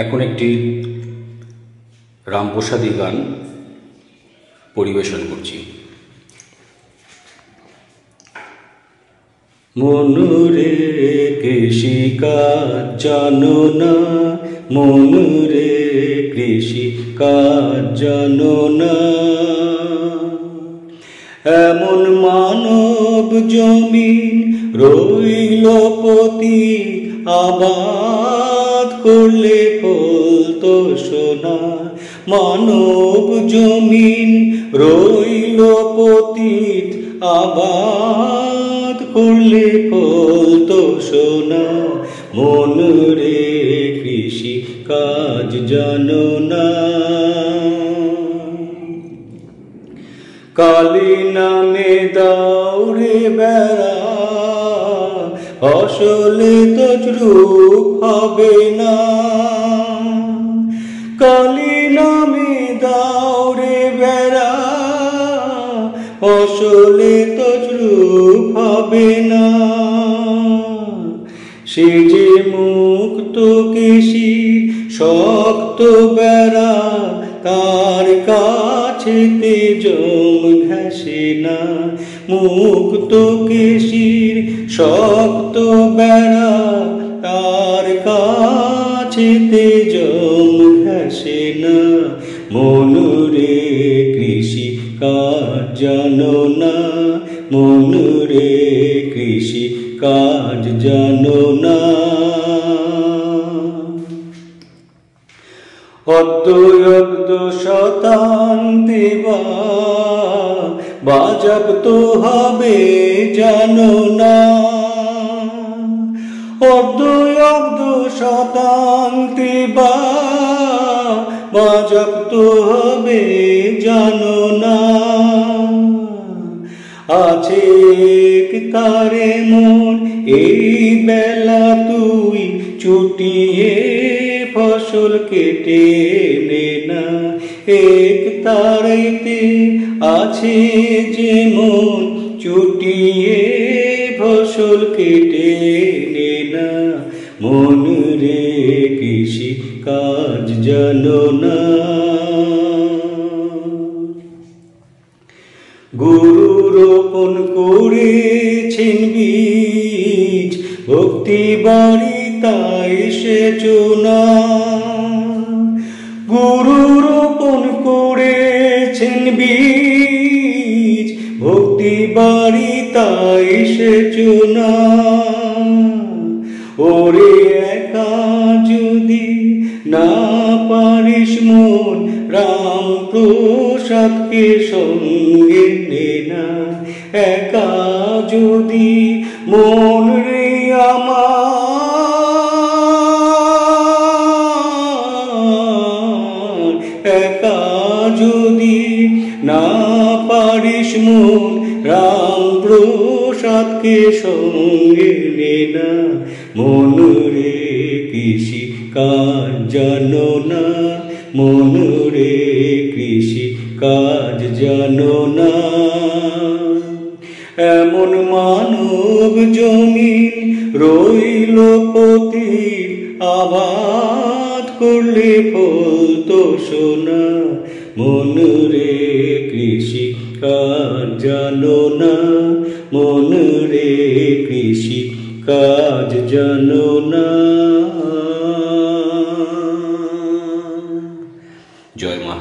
এখন একটি রামপ্রসাদী গান পরিবেশন করছি। মনুরে কৃষি কাজ জানো না, মনুরে কৃষি কাজ জানো না, এমন মানব জমিন রইল পতি, আবাদ করলে ফলতো সোনা। মানব জমিন রইল পতিত, আবাদ করলে ফলতো সোনা। মনুরে কৃষি কাজ জানো না, কালী নামে দাউরে বেড়া, ফসলে তজরুপ হবে না। কালী নামে দাউরে বেড়া, ফসলে তজরুপ হবে না। সে যে মুক্ত কৃষি শক্ত বেড়া, তার কাছেতে জম ঘেঁষে না। মুক্ত কৃষির শক্ত বেড়া, তার কাছেতে জম ঘেঁষে না। মনুরে কৃষি কাজ জানো না, মনুরে কৃষি কাজ জানো না। অদ্বৈত শতান্তি বাজপ্ত হবে জানো না। অদ্বৈত শতান্তি বাজপ্ত হবে জানো না। আছে তারে মন এই বেলা তুই চুটিয়ে ফসল কেটে নে না। এক তারেতে আছে যে মন চুটিয়ে ফসল কেটে নে না। মনুরে কৃষি কাজ জানো না। গুরু রোপণ করেছেন বীজ, ভক্তি বাড়ি তাই সেচো না। গুরু রোপণ করেছেন বীজ, ভক্তি বাড়ি তাই সেচো না। ওরে একা যদি না পারিস মন, রামপ্রসাদকে সঙ্গে নে না। একা যদি মন রে আমার, একা যদি না পারিস মন, রামপ্রসাদকে সঙ্গে নে না। মনুরে কৃষি কাজ জানো না, মনুরে কৃষি কাজ জানো না। এমন মানব জমিন রইল পতি, আবাদ করলে ফলতো সোনা। মনুরে কৃষি কাজ জানো না, মনুরে কৃষি কাজ জানো না। জয় মা।